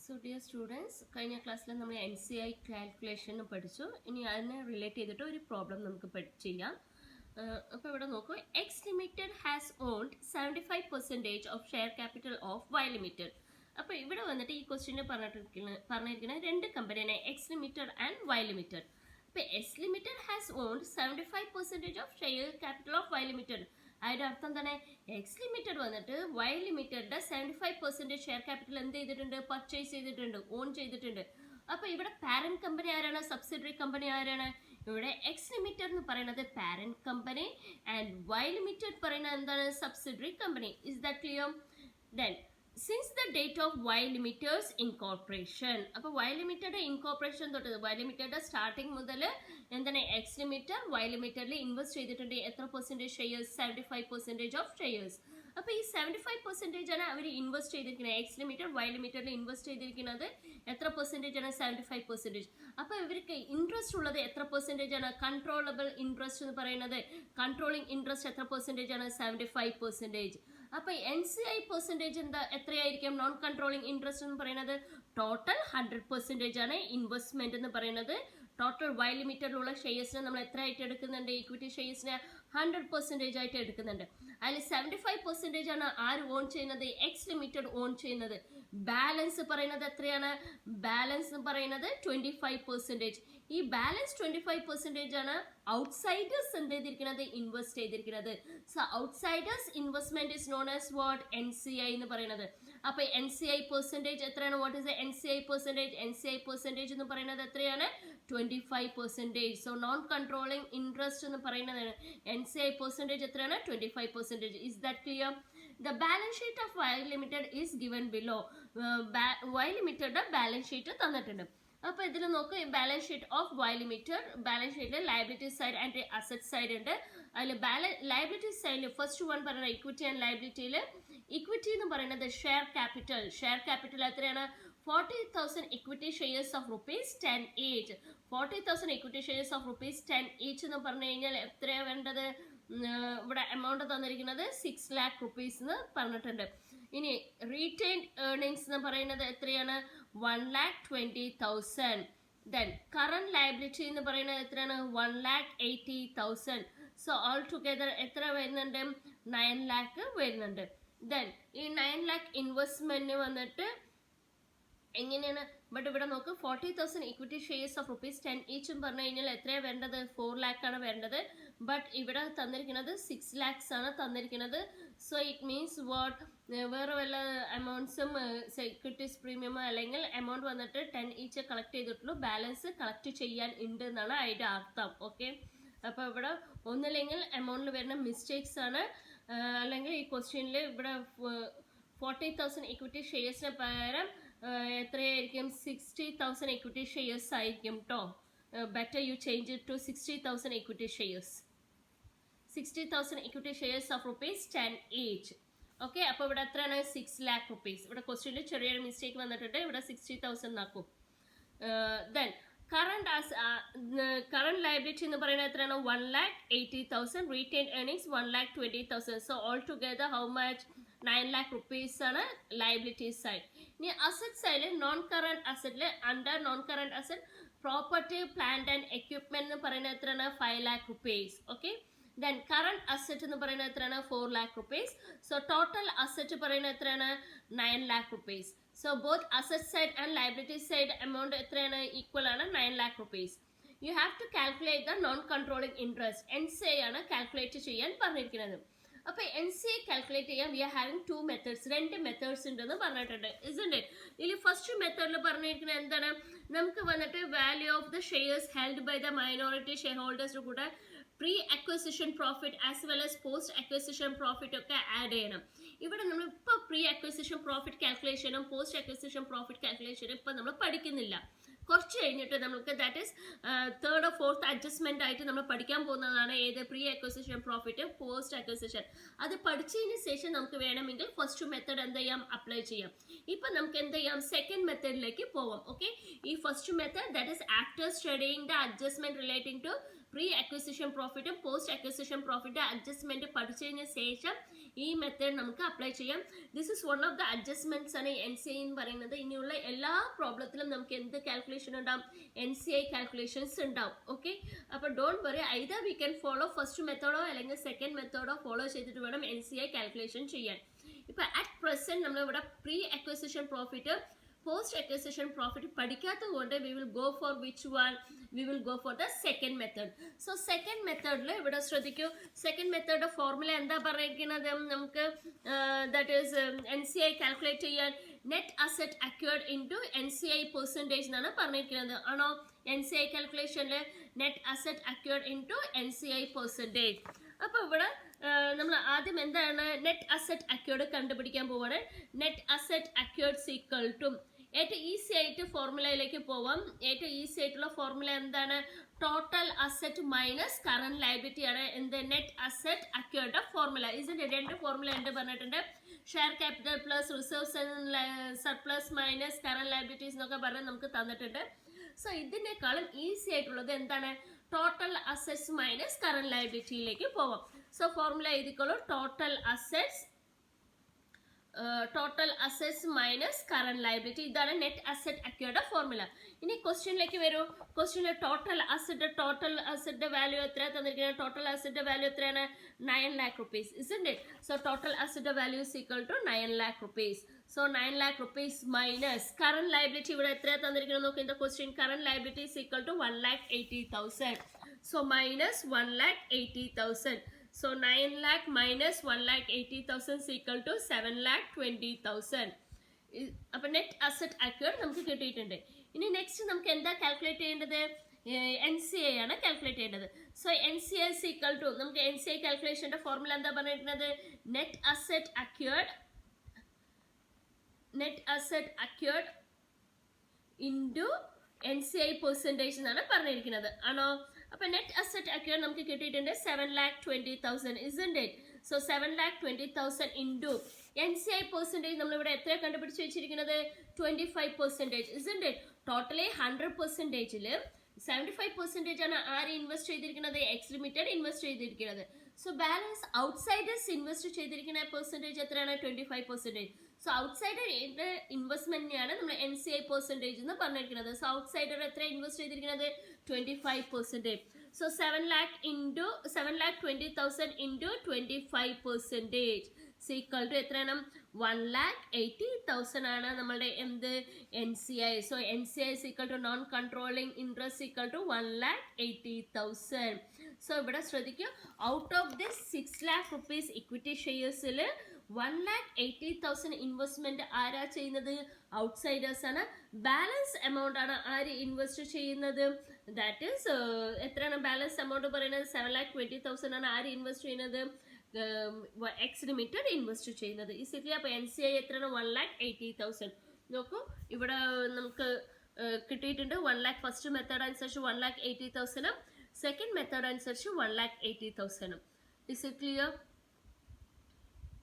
So dear students, കഴിഞ്ഞ ക്ലാസ്സിൽ നമ്മൾ NCI കാൽക്കുലേഷൻ പഠിച്ചു. ഇനി അതിനെ റിലേറ്റ് ചെയ്തിട്ട് ഒരു പ്രോബ്ലം നമുക്ക് ചെയ്യാം. അപ്പോൾ ഇവിടെ നോക്കൂ, X limited has owned 75% of share capital of Y limited. അപ്പോൾ ഇവിടെ വന്നിട്ട് ഈ ക്വസ്റ്റ്യനിൽ പറഞ്ഞിരിക്കുന്ന രണ്ട് കമ്പനിയാണ്, X limited and Y limited. അപ്പോൾ X limited has owned 75% of share capital of Y limited. അതിന്റെ അർത്ഥം തന്നെ എക്സ് ലിമിറ്റഡ് വന്നിട്ട് വൈ ലിമിറ്റഡിന്റെ 75% ഷെയർ ക്യാപിറ്റൽ എന്ത് ചെയ്തിട്ടുണ്ട്, പർച്ചേസ് ചെയ്തിട്ടുണ്ട്, ഓൺ ചെയ്തിട്ടുണ്ട്. അപ്പൊ ഇവിടെ പാരന്റ് കമ്പനി ആരാണ്, സബ്സിഡറി കമ്പനി ആരാണ്? ഇവിടെ എക്സ് ലിമിറ്റഡ് എന്ന് പറയുന്നത് parent company and Y limited പറയുന്നത് എന്താണ്, subsidiary company. Is that clear? Then since the date of Y limited's incorporation, അപ്പോൾ വൈ ലിമിറ്റഡ് ഇൻകോർപ്പറേഷൻ തൊട്ട് വൈ ലിമിറ്റഡ് സ്റ്റാർട്ടിങ് മുതൽ എന്താണ് എക്സ് ലിമിറ്റഡ് വൈ ലിമിറ്റഡിൽ ഇൻവെസ്റ്റ് ചെയ്തിട്ടുണ്ട് എത്ര പെർസെൻറ്റേജ് ഷെയർസ്, 75% ഓഫ് ഷെയർസ്. അപ്പോൾ ഈ 75% ആണ് അവർ ഇൻവെസ്റ്റ് ചെയ്തിരിക്കുന്നത്. എക്സ് ലിമിറ്റഡ് വൈ ലിമിറ്റഡിൽ ഇൻവെസ്റ്റ് ചെയ്തിരിക്കുന്നത് എത്ര പെർസെൻറ്റേജ് ആണ്, 75%. അപ്പോൾ ഇവർക്ക് ഇൻട്രസ്റ്റ് ഉള്ളത് എത്ര പെർസെൻറ്റേജ് ആണ്, കൺട്രോളബിൾ ഇൻട്രസ്റ്റ് എന്ന് പറയുന്നത്, കൺട്രോളിങ് ഇൻട്രസ്റ്റ് എത്ര പെർസെൻറ്റേജ് ആണ്, 75%. അപ്പോൾ NCI പെർസെൻറ്റേജ് എത്രയായിരിക്കും, നോൺ കൺട്രോളിങ് ഇൻട്രസ്റ്റ് എന്ന് പറയുന്നത് ടോട്ടൽ 100% ആണ് ഇൻവെസ്റ്റ്മെന്റ് എന്ന് പറയുന്നത്. ടോട്ടൽ വൈ ലിമിറ്റഡിലുള്ള ഷെയർസിനെ നമ്മൾ എത്ര ആയിട്ട് എടുക്കുന്നുണ്ട്, ഇക്വിറ്റി ഷെയർസിനെ 100% ആയിട്ട് എടുക്കുന്നുണ്ട്. അതിൽ 75% ആണ് ആര് ഓൺ ചെയ്യുന്നത്, എക്സ് ലിമിറ്റഡ് ഓൺ ചെയ്യുന്നത്. ബാലൻസ് പറയുന്നത് എത്രയാണ്, ബാലൻസ് പറയുന്നത് 25%. ഈ ബാലൻസ് 25% ആണ് ഔട്ട്സൈഡേഴ്സ് എന്ത് ചെയ്തിരിക്കുന്നത്, ഇൻവെസ്റ്റ് ചെയ്തിരിക്കുന്നത്. So outsiders investment is known as what, NCI എന്ന് പറയുന്നത്. അപ്പൊ NCI പെർസെൻറ്റേജ് എത്രയാണ്, what is NCI percentage? NCI percentage എന്ന് പറയുന്നത് എത്രയാണ്, 25%. സോ നോൺ കൺട്രോളിങ് ഇൻട്രസ്റ്റ് എന്ന് പറയുന്നത് NCI പെർസെൻറ്റേജ് എത്രയാണ്, 25%. Is that clear? The balance sheet of Y Limited is given below. Y Limited balance sheet തന്നിട്ടുണ്ട്. അപ്പോൾ ഇതിൽ നോക്ക്, balance sheet of Y limited, balance ഷീറ്റിൽ liability side and asset side ഉണ്ട്. അതിൽ ലയബിലിറ്റി സൈഡിൽ ഫസ്റ്റ് വൺ പറയുന്നത് ഇക്വിറ്റി ആൻഡ് ലയബിലിറ്റിയിൽ ഇക്വിറ്റി എന്ന് പറയുന്നത് ഷെയർ ക്യാപിറ്റൽ. ഷെയർ ക്യാപിറ്റൽ എത്രയാണ്, 40,000 equity shares of rupees 10 each. 40,000 equity shares of rupees 10 each എന്ന് പറഞ്ഞു കഴിഞ്ഞാൽ എത്രയാണ് വേണ്ടത്, ഇവിടെ എമൗണ്ട് തന്നിരിക്കുന്നത് 6 lakh rupees എന്ന് പറഞ്ഞിട്ടുണ്ട്. ഇനി റീറ്റെയിൻഡ് ഏർണിങ്സ് എന്ന് പറയുന്നത് എത്രയാണ്, 1,20,000. ദെൻ കറന്റ് ലയബിലിറ്റി എന്ന് പറയുന്നത് എത്രയാണ്, 1,80,000. സോ ഓൾ ടുഗെദർ എത്ര വരുന്നുണ്ട്, 9 lakh വരുന്നുണ്ട്. ദെൻ ഈ 9 lakh ഇൻവെസ്റ്റ്മെന്റ് വന്നിട്ട് എങ്ങനെയാണ്, ബട്ട് ഇവിടെ നോക്ക് 40,000 equity shares of rupees 10 each പറഞ്ഞു കഴിഞ്ഞാൽ എത്രയാണ് വേണ്ടത്, 4 lakh ആണ് വേണ്ടത്. ബട്ട് ഇവിടെ തന്നിരിക്കുന്നത് 6 lakhs ആണ് തന്നിരിക്കുന്നത്. സോ ഇറ്റ് മീൻസ് വാട്ട്, വേറെ വല്ല എമൗണ്ട്സും സെക്യൂരിറ്റീസ് പ്രീമിയം അല്ലെങ്കിൽ എമൗണ്ട് വന്നിട്ട് 10 each കളക്ട് ചെയ്തിട്ടുള്ളൂ, ബാലൻസ് കളക്ട് ചെയ്യാൻ ഉണ്ട് എന്നാണ് അതിൻ്റെ അർത്ഥം. ഓക്കെ, അപ്പോൾ ഇവിടെ ഒന്നില്ലെങ്കിൽ എമൗണ്ടിൽ വരുന്ന മിസ്റ്റേക്സ് ആണ്, അല്ലെങ്കിൽ ഈ ക്വസ്റ്റ്യനിൽ ഇവിടെ 40,000 ഇക്വിറ്റി ഷെയർസിന് പകരം എത്രയായിരിക്കും, 60,000 ഇക്വിറ്റി ഷെയർസ് ആയിരിക്കും കേട്ടോ. Better you change it to 60,000 equity shares. 60,000 equity shares of rupees 10 each. Okay, അപ്പോൾ ഇവിടെ എത്രയാണ്, 6 lakh rupees. ഇവിടെ ക്വസ്റ്റ്യനിൽ ചെറിയൊരു മിസ്റ്റേക്ക് വന്നിട്ടുണ്ട്, ഇവിടെ 60,000 ആക്കും. ദെൻ കറന്റ് ലയബിലിറ്റി എന്ന് പറയുന്നത് എത്രയാണ്, 1,80,000. Retain earnings 1,20,000. So all together how much, 9 lakh rupees ആണ് ലയബിലിറ്റി സൈഡ്. ഇനി അസറ്റ് സൈഡിൽ നോൺ കറന്റ് അസറ്റിൽ under non current asset property plant and equipment എന്ന് പറയുന്നത് എത്രയാണ്, 5 lakh rupees. Okay, then current asset എന്ന് പറയുന്നത് എത്രയാണ്, 4 lakh rupees. So total asset പറയുന്നത് എത്രയാണ്, 9 lakh rupees. So both asset side and liability side amount എത്രയാണ്, ഈക്വൽ ആണ്, 9 lakh rupees. U have to calculate the non controlling interest. NCI ആണ് calculate ചെയ്യാൻ പറഞ്ഞിരിക്കുന്നത്. അപ്പോൾ NCI കാൽക്കുലേറ്റ് ചെയ്യാൻ we are having 2 methods, 2 methods ഉണ്ടെന്ന് പറഞ്ഞിട്ടുണ്ട്. isn't it? ഇതിൽ ഫസ്റ്റ് മെത്തേഡിൽ പറഞ്ഞിരിക്കുന്നത് എന്താണ്, നമുക്ക് വന്നിട്ട് value of the shares held by the minority shareholders കൂടെ pre acquisition profit as well as post acquisition profit ഒക്കെ ആഡ് ചെയ്യണം. ഇവിടെ നമ്മൾ ഇപ്പോൾ പ്രീ അക്വസിഷൻ പ്രോഫിറ്റ് കാൽക്കുലേഷനും പോസ്റ്റ് അക്വസിഷൻ പ്രോഫിറ്റ് കാൽക്കുലേഷനും ഇപ്പം നമ്മൾ പഠിക്കുന്നില്ല. കുറച്ച് കഴിഞ്ഞിട്ട് നമുക്ക് that is third or fourth adjustment ആയിട്ട് നമ്മൾ പഠിക്കാൻ പോകുന്നതാണ് ഏത്, pre acquisition profit, post acquisition. അത് പഠിച്ചതിന് ശേഷം നമുക്ക് വേണമെങ്കിൽ ഫസ്റ്റ് മെത്തേഡ് എന്ത് ചെയ്യാം, അപ്ലൈ ചെയ്യാം. ഇപ്പം നമുക്ക് എന്ത് ചെയ്യാം, സെക്കൻഡ് മെത്തേഡിലേക്ക് പോവാം. ഓക്കെ, ഈ first method that is after studying the adjustment relating to pre acquisition പ്രോഫിറ്റും പോസ്റ്റ് അക്വിസിഷൻ പ്രോഫിറ്റ് അഡ്ജസ്റ്റ്മെന്റ് പഠിച്ചതിന് ശേഷം ഈ മെത്തേഡ് നമുക്ക് അപ്ലൈ ചെയ്യാം. This is one of the adjustments ആണ് NCI എന്ന് പറയുന്നത്. ഇനിയുള്ള എല്ലാ പ്രോബ്ലത്തിലും നമുക്ക് എന്ത് കാൽക്കുലേഷൻ ഉണ്ടാവും? NCI കാൽക്കുലേഷൻസ് ഉണ്ടാവും. ഓക്കെ, അപ്പോൾ don't worry, either we can follow first മെത്തേഡോ അല്ലെങ്കിൽ സെക്കൻഡ് മെത്തേഡോ ഫോളോ ചെയ്തിട്ട് വേണം NCI കാൽക്കുലേഷൻ ചെയ്യാൻ. ഇപ്പൊ അറ്റ് പ്രസന്റ് നമ്മളിവിടെ pre acquisition profit post acquisition profit പഠിക്കാത്തത് കൊണ്ട് we will go for which one? We will go for the second method. So second മെത്തേഡിൽ ഇവിടെ ശ്രദ്ധിക്കൂ, സെക്കൻഡ് മെത്തേഡ് ഫോർമുല എന്താ പറഞ്ഞിരിക്കുന്നത്? നമുക്ക് ദാറ്റ് ഈസ് NCI കാൽക്കുലേറ്റ് ചെയ്യാൻ net asset acquired into NCI percentage എന്നാണ് പറഞ്ഞിരിക്കുന്നത്. ആണോ? NCI കാൽക്കുലേഷനിൽ net asset acquired into NCI percentage. അപ്പോൾ ഇവിടെ നമ്മൾ ആദ്യം എന്താണ് നെറ്റ് അസറ്റ് അക്വേർഡ് കണ്ടുപിടിക്കാൻ പോവാണ്. Net asset acquired equal to, ഏറ്റവും ഈസി ആയിട്ട് ഫോർമുലയിലേക്ക് പോവാം. ഏറ്റവും ഈസി ആയിട്ടുള്ള ഫോർമുല എന്താണ്? Total asset minus current liability ആണ് എന്ത്? Net asset acquired formula. ഇതിന്റെ രണ്ട് ഫോർമുല ഉണ്ട് പറഞ്ഞിട്ടുണ്ട്. Share capital plus reserves surplus minus current liabilities എന്നൊക്കെ പറഞ്ഞ് നമുക്ക് തന്നിട്ടുണ്ട്. സോ ഇതിനേക്കാളും ഈസി ആയിട്ടുള്ളത് എന്താണ്? ടോട്ടൽ അസറ്റ്സ് മൈനസ് കറന്റ് ലയബിലിറ്റിയിലേക്ക് പോവാം. സോ ഫോർമുല എഴുതിക്കോളൂ, total assets minus current liability. ഇതാണ് നെറ്റ് അസറ്റ് അക്വേർഡ് ഫോർമുല. ഇനി ക്വസ്റ്റ്യനിലേക്ക് വരൂ. ക്വസ്റ്റ്യനിൽ ടോട്ടൽ അസറ്റ് വാല്യൂ എത്ര തന്നിരിക്കുന്നത്? ടോട്ടൽ അസറ്റ് വാല്യൂ എത്രയാണ്? 9 lakh rupees, isn't it? So total asset value is equal to 9 lakh rupees. So 9 lakh rupees minus current liability ഇവിടെ എത്ര തന്നിരിക്കുന്നത് നോക്ക്. In the question current liability is equal to 1,80,000. So minus 1,80,000. So 9 lakh minus 1,80,000 is equal to 7,20,000. അപ്പോൾ net asset acquired നമുക്ക് കിട്ടിയിട്ടുണ്ട്. ഇനി next നമുക്ക് എന്താ കാൽക്കുലേറ്റ് ചെയ്യേണ്ടത്? NCI ആണ് കാൽക്കുലേറ്റ് ചെയ്യേണ്ടത്. So NCI is equal to, നമുക്ക് NCI കാൽക്കുലേഷന്റെ ഫോർമുല എന്താ പറഞ്ഞിരിക്കുന്നത്? Net asset acquired into NCI percentage എന്നാണ് പറഞ്ഞിരിക്കുന്നത്. ആണോ? അപ്പൊ നെറ്റ് അസറ്റ് അക്വേർഡ് നമുക്ക് കിട്ടിയിട്ടുണ്ട് 7,20,000, isn't it? So 7,20,000 into NCI percentage നമ്മളിവിടെ എത്ര കണ്ടുപിടിച്ച് വെച്ചിരിക്കുന്നത്? 25%, isn't it? ടോട്ടലി 100%ൽ 75% ആണ് ആര് ഇൻവെസ്റ്റ് ചെയ്തിരിക്കുന്നത്? എക്സ് ലിമിറ്റഡ് ഇൻവെസ്റ്റ് ചെയ്തിരിക്കുന്നത്. സോ ബാലൻസ് ഔട്ട്സൈഡേഴ്സ് ഇൻവെസ്റ്റ് ചെയ്തിരിക്കുന്ന പെർസെൻറ്റേജ് എത്രയാണ്? 25%. സോ ഔട്ട്സൈഡർ ഇൻവെസ്റ്റ്മെന്റിനെയാണ് നമ്മൾ NCI പെർസെൻറ്റേജ് എന്ന് പറഞ്ഞിരിക്കുന്നത്. സോ ഔട്ട്സൈഡർ എത്ര ഇൻവെസ്റ്റ് ചെയ്തിരിക്കുന്നത്? 25%. സോ 7,20,000 ഇൻറ്റു 25% ഈക്വൽ ടു എത്രയാണ്? 1,80,000 ആണ് നമ്മളുടെ എന്ത്? NCI. So NCI is equal to non controlling interest equal to 1,80,000. So ഇവിടെ ശ്രദ്ധിക്കുക, out of this 6 lakh rupees equity ഷെയർസിൽ 1,80,000 ഇൻവെസ്റ്റ്മെന്റ് ആരാ ചെയ്യുന്നത്? ഔട്ട്സൈഡേഴ്സ് ആണ്. ബാലൻസ് എമൗണ്ട് ആണ് ആര് ഇൻവെസ്റ്റ് ചെയ്യുന്നത്? ദാറ്റ് ഈസ് എത്രയാണ് ബാലൻസ് എമൗണ്ട് പറയുന്നത്? 7,20,000 ആണ് ആര് ഇൻവെസ്റ്റ് ചെയ്യുന്നത്? എക്സ് ലിമിറ്റഡ് ഇൻവെസ്റ്റ് ചെയ്യുന്നത്. ഈസിക്കലി അപ്പോൾ NCI എത്രയാണ്? 1,80,000. നോക്കൂ, ഇവിടെ നമുക്ക് കിട്ടിയിട്ടുണ്ട് 1 lakh. ഫസ്റ്റ് മെത്തേഡ് അനുസരിച്ച് 1,80,000, സെക്കൻഡ് മെത്തേഡ് അനുസരിച്ച് 1,80,000. Is it clear?